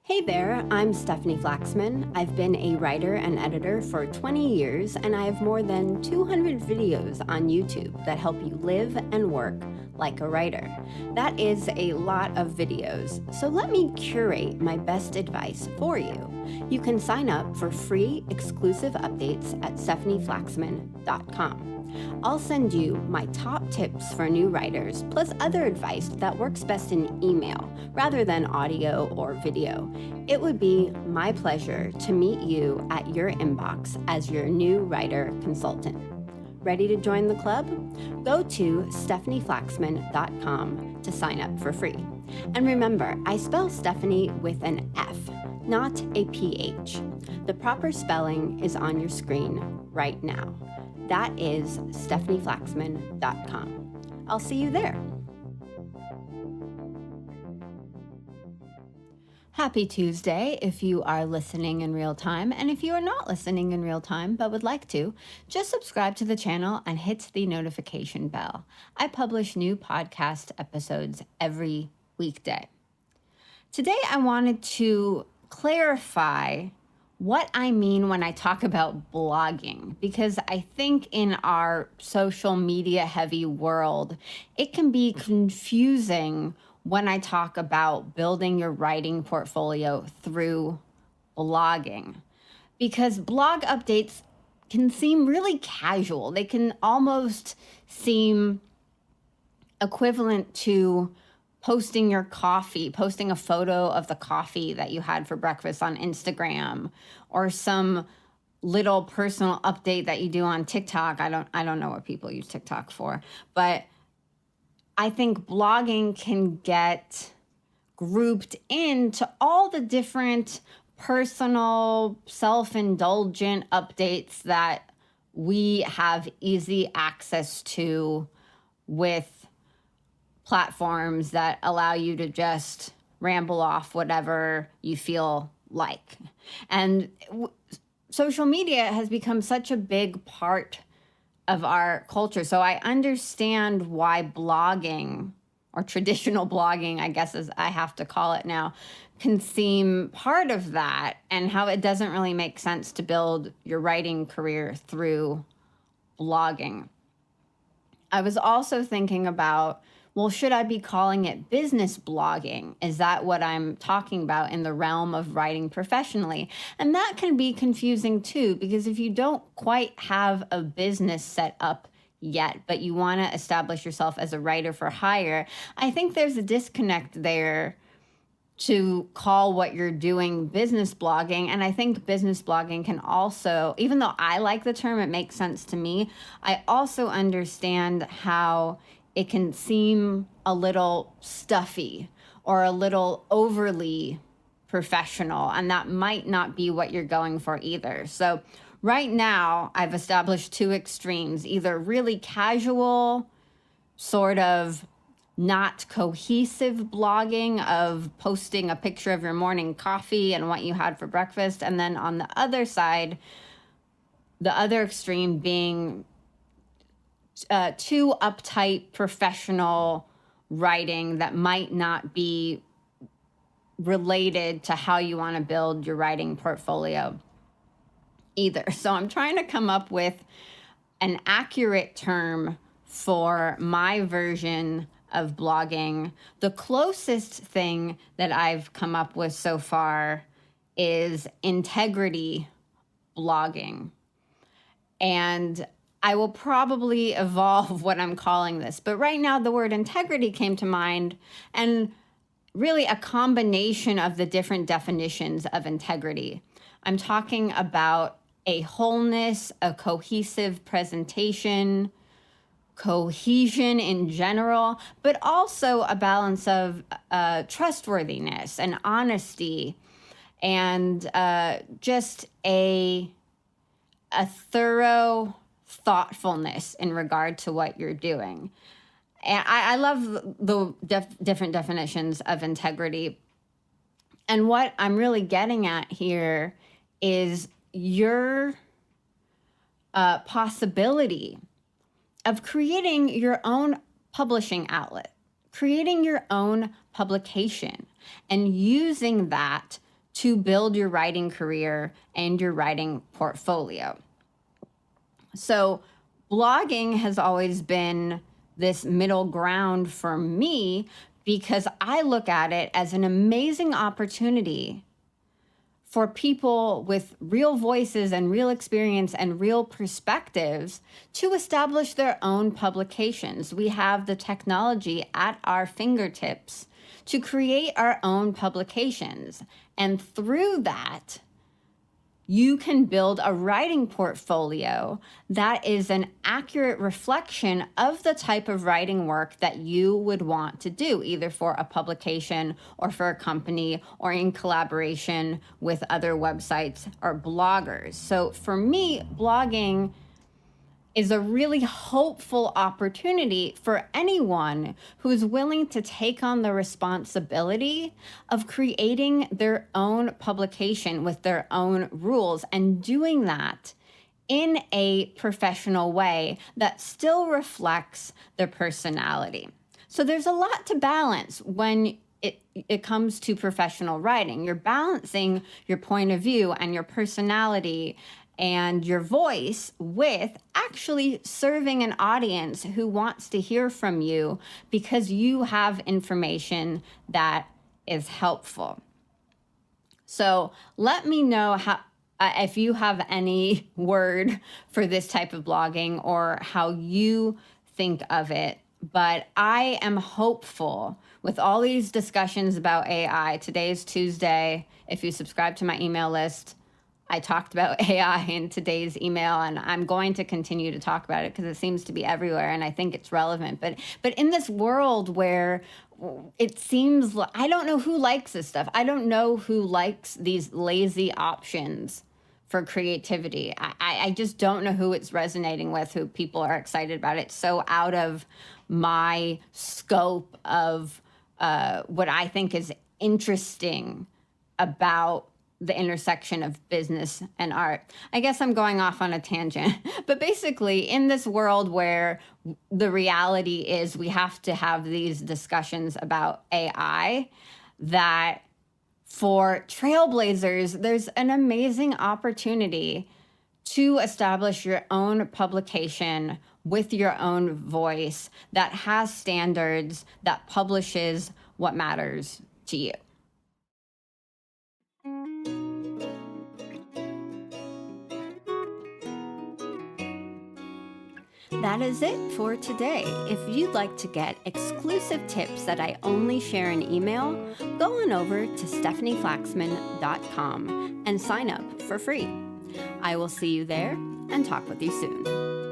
Hey there, I'm Stefanie Flaxman. I've been a writer and editor for 20 years, and I have more than 200 videos on YouTube that help you live and work like a writer. That is a lot of videos, so let me curate my best advice for you. You can sign up for free exclusive updates at stefanieflaxman.com. I'll send you my top tips for new writers, plus other advice that works best in email rather than audio or video. It would be my pleasure to meet you at your inbox as your new writer consultant. Ready to join the club? Go to stefanieflaxman.com to sign up for free. And remember, I spell Stefanie with an F, not a PH. The proper spelling is on your screen right now. That is stefanieflaxman.com. I'll see you there. Happy Tuesday if you are listening in real time, and if you are not listening in real time but would like to, just subscribe to the channel and hit the notification bell. I publish new podcast episodes every weekday. Today I wanted to clarify what I mean when I talk about blogging, because I think in our social media heavy world, it can be confusing when I talk about building your writing portfolio through blogging, because blog updates can seem really casual. They can almost seem equivalent to posting your coffee, posting a photo of the coffee that you had for breakfast on Instagram, or some little personal update that you do on TikTok. I don't know what people use TikTok for, but I think blogging can get grouped into all the different personal, self-indulgent updates that we have easy access to with platforms that allow you to just ramble off whatever you feel like. And social media has become such a big part of our culture. So I understand why blogging, or traditional blogging, I guess as I have to call it now, can seem part of that, and how it doesn't really make sense to build your writing career through blogging. I was also thinking about, well, should I be calling it business blogging? Is that what I'm talking about in the realm of writing professionally? And that can be confusing too, because if you don't quite have a business set up yet, but you want to establish yourself as a writer for hire, I think there's a disconnect there to call what you're doing business blogging. And I think business blogging can also, even though I like the term, it makes sense to me, I also understand how it can seem a little stuffy or a little overly professional, and that might not be what you're going for either. So right now, I've established two extremes, either really casual, sort of not cohesive blogging of posting a picture of your morning coffee and what you had for breakfast, and then on the other side, the other extreme being too uptight professional writing that might not be related to how you want to build your writing portfolio either. So I'm trying to come up with an accurate term for my version of blogging. The closest thing that I've come up with so far is integrity blogging. And I will probably evolve what I'm calling this. But right now, the word integrity came to mind, and really a combination of the different definitions of integrity. I'm talking about a wholeness, a cohesive presentation, cohesion in general, but also a balance of trustworthiness and honesty, and just a thorough thoughtfulness in regard to what you're doing. And I love the different definitions of integrity. And what I'm really getting at here is your possibility of creating your own publishing outlet, creating your own publication, and using that to build your writing career and your writing portfolio. So blogging has always been this middle ground for me because I look at it as an amazing opportunity for people with real voices and real experience and real perspectives to establish their own publications. We have the technology at our fingertips to create our own publications. And through that, you can build a writing portfolio that is an accurate reflection of the type of writing work that you would want to do, either for a publication or for a company or in collaboration with other websites or bloggers. So for me, blogging is a really hopeful opportunity for anyone who's willing to take on the responsibility of creating their own publication with their own rules and doing that in a professional way that still reflects their personality. So there's a lot to balance when it comes to professional writing. You're balancing your point of view and your personality and your voice with actually serving an audience who wants to hear from you because you have information that is helpful. So let me know how if you have any word for this type of blogging or how you think of it. But I am hopeful with all these discussions about AI. Today's Tuesday. If you subscribe to my email list, I talked about AI in today's email, and I'm going to continue to talk about it because it seems to be everywhere, and I think it's relevant. But in this world where it seems like, I don't know who likes this stuff. I don't know who likes these lazy options for creativity. I just don't know who it's resonating with, who people are excited about it. So out of my scope of what I think is interesting about the intersection of business and art. I guess I'm going off on a tangent, but basically in this world where the reality is we have to have these discussions about AI, that for trailblazers, there's an amazing opportunity to establish your own publication with your own voice that has standards, that publishes what matters to you. That is it for today. If you'd like to get exclusive tips that I only share in email, go on over to stefanieflaxman.com and sign up for free. I will see you there and talk with you soon.